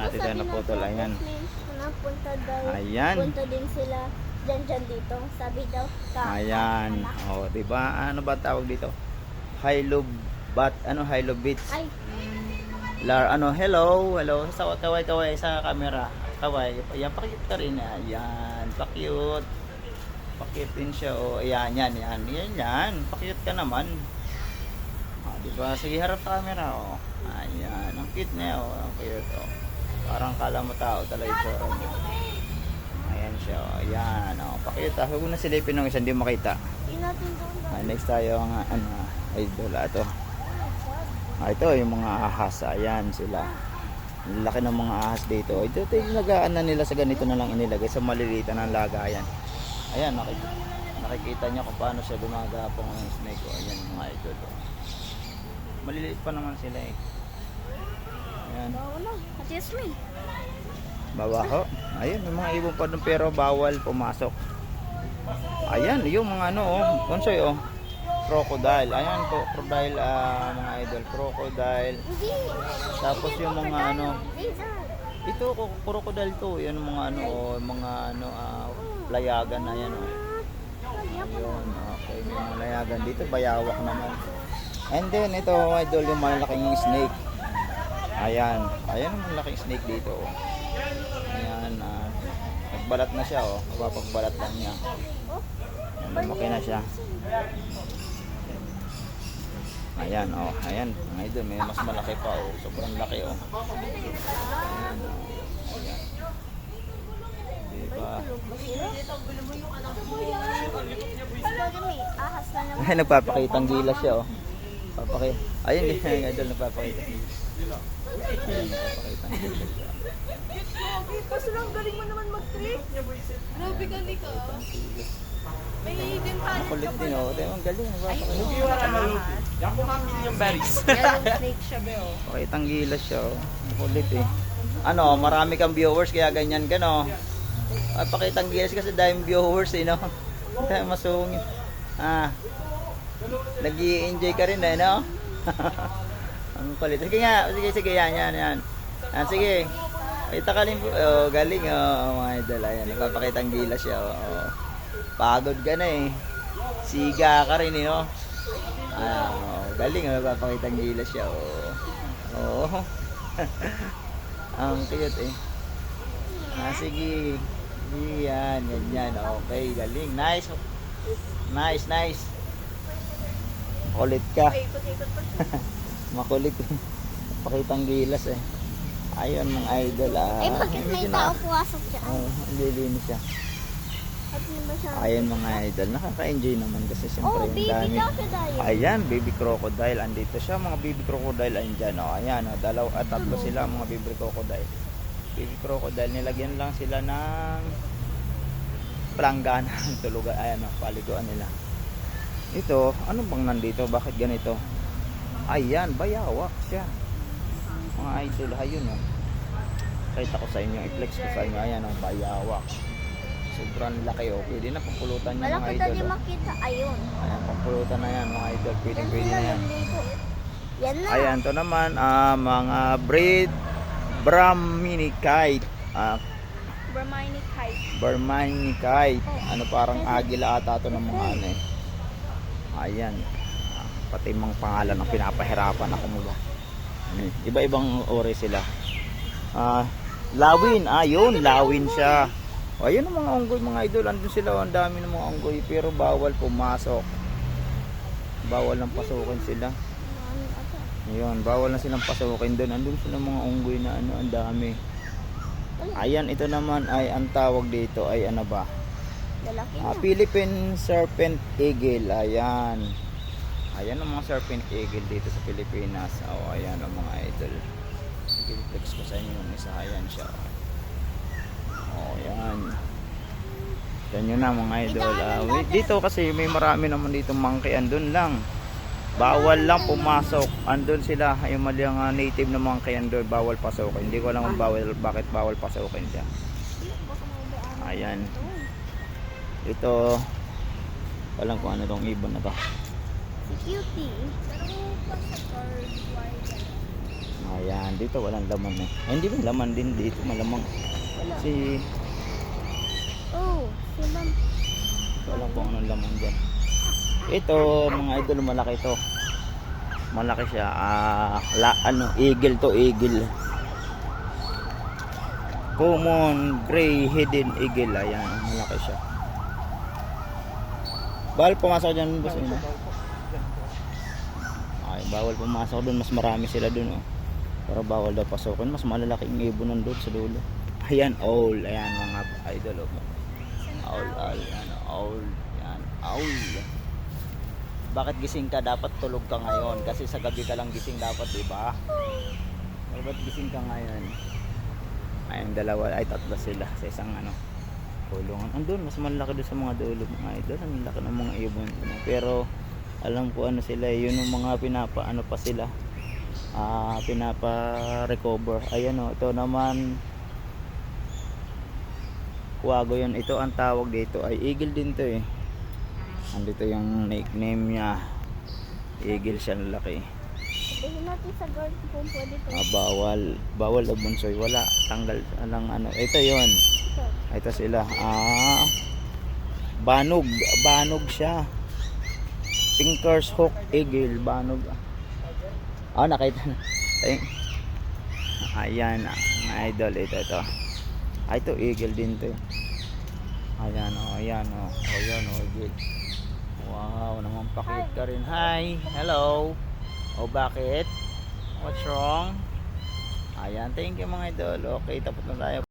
natin tayo naputol. Ayan. Napunta daw. Ayan. Punta din sila dyan dito. Sabi daw. Ayan. O, diba? Ano ba tawag dito? Hilo Beach. Ay. Hello. Sa kaway sa camera. Kaway. Ayan, pakiyot ka rin. Ayan, pakiyot. Pakiyot din siya. O, ayan. Pakiyot ka naman. O, diba? Sige, harap sa camera. O. Ayan. Ang cute niya. O, ang cute. O. Parang kala mo tao talaga ito. Ayan siya. O, ayan. O, pakiyot. Huwag na silipin ng isa. Hindi makita. Inatin doon. Next tayo ang idol. Ito. Ito yung mga ahas. Ayan sila. Laki ng mga ahas dito. Ito ilagaan na nila sa ganito na lang inilagay sa maliliit na lagayan. Ayan, nakikita nyo kung paano siya gumagapong ng snake. Ayan mga idol. Maliliit pa naman sila eh. Ayan. Excuse me. Babaho. Ayan, may mga ibon pa doon pero bawal pumasok. Ayan, yung mga konsoy crocodile. Ayan po, crocodile mga idol, crocodile. Tapos yung mga ito crocodile to, yan mga layagan na yan Ayun, okay, may mga layagan dito, bayawak naman. And then ito idol yung malaking snake. Ayan yung malaking snake dito. Ayan, nagbalat na siya mapapagbalat lang niya. Lumaki na siya. Ayan, ayan, mga idol, may mas malaki pa, sobrang laki, Ayan, ayan. Diba? Ay, nagpapakitang gilas siya, Ayun, mga idol, nagpapakita. Ayan, nagpapakitang gilas siya. Kaso lang galing mo naman mag-trick. Grabe ka ka. May hidden talent Makulit din, Ang galing, Yan po mga million berries. Yellow snake siya, Beo. Pakitang gilas siya, Makulit eh. Marami kang viewers kaya ganyan ka, Pakitang gilas kasi dahil viewers Dahil masungit. Nag-i-enjoy ka rin Ang kulit. Sige, yan. Sige. Kita ka rin po. Galing, mga idol. Ayan, nagpapakitang gilas siya, Pagod ka na Siga ka rin, galing, nagpapakitang gilas siya, Ang cute sige. Yan, ganyan. Okay, galing. Nice. Makulit ka. Ikot-ikot pa siya. Makulit. Pakitang gilas Ayun mga idol. Bakit may tao pumasok dyan? Hindi linis siya. Ayan mga idol, nakaka-enjoy naman kasi siyempre yung baby dami. crocodile. Ayan, baby crocodile, andito siya, mga baby crocodile andyan. Ayan, tatlo sila mga baby crocodile. Baby crocodile, nilagyan lang sila ng planggana ng tulugan. Ayan, paliguan nila. Ito, ano bang nandito? Bakit ganito? Ayan, bayawak siya. Mga idol, ayun Kita ko sa inyo, i-flex ko sa inyo. Ayan, ang bayawak. Sobrang laki pwede na pampulutan yung mga Malaki idol. din makita. Ayun. Ayan, pampulutan na yan mga idol. Pwede na yan. Yan na. Ayan, to naman mga Brahminicite. Brahminicite. Parang agila ata to ng mga Ayan. Pati mga pangalan ng pinapahirapan ako mo. Iba-ibang ori sila. Lawin. Ayun, lawin siya. Ayun ang mga unggoy mga idol, andun sila, ang dami ng mga unggoy pero bawal pumasok. Bawal lang pasukin sila. Ayun, bawal na silang pasukin doon. Andun sila mga unggoy na ang dami. Ayan, ito naman ay ang tawag dito ay Philippine Serpent Eagle. Ayan. Ayan ang mga Serpent Eagle dito sa Pilipinas. Ayan ang mga idol. I-flex ko sa inyo yung isa. Ayan siya. Ayan. Yan yun na mga idol. Dito kasi may marami naman dito monkey. Andun lang. Bawal lang pumasok. Andun sila. Yung mga native na monkey andun. Bawal pasukin. Hindi ko alam kung bakit bawal pasukin siya. Ayan. Ito. Walang kung ano tong ibon na to. Si Cutie. Ayan, dito walang laman eh. Ay, hindi ba laman din dito? Malamang. Wala. Si, Oh, si ma'am. wala kung anong laman dyan. Ito, mga idol, malaki to. Malaki siya. Eagle to, eagle. Common gray hidden eagle. Ayan, malaki siya. Bawal pumasok dyan, boss. Ay, bawal pumasok doon. Mas marami sila doon. Oh. Pero bawal daw pasukin. Mas malalaki yung ibon nandun sa dulo. Ayan, owl. Ayan, mga idol. Oh. Owl, owl. Ayan, owl. Ayan, owl. Bakit gising ka? Dapat tulog ka ngayon. Kasi sa gabi ka lang gising dapat, diba? Dapat gising ka ngayon. Ayun, dalawa. Ay, tatlo sila sa isang kulungan. Andun, mas malaki doon sa mga dulo, mga idol. Ang laki ng mga ibon. Pero, alam ko ano sila. Yun yung mga pa sila. Pinapa-recover. Ayan o, ito naman kuwago yun. Ito ang tawag dito ay eagle din to eh. Andito yung nickname niya, eagle siya, laki. Sabihin natin sa guard kung pwede to. Bawal o bunsoy, wala, tanggal lang ito yon. Ito sila, banog siya, Pinker's Hawk Eagle, banog. Nakita na. Ayan, mga idol, ito. Ito eagle din to. Ayan, eagle. Wow, naman pakit ka rin. Hi, hello. Bakit? What's wrong? Ayan, thank you mga idol. Okay, tapos na tayo.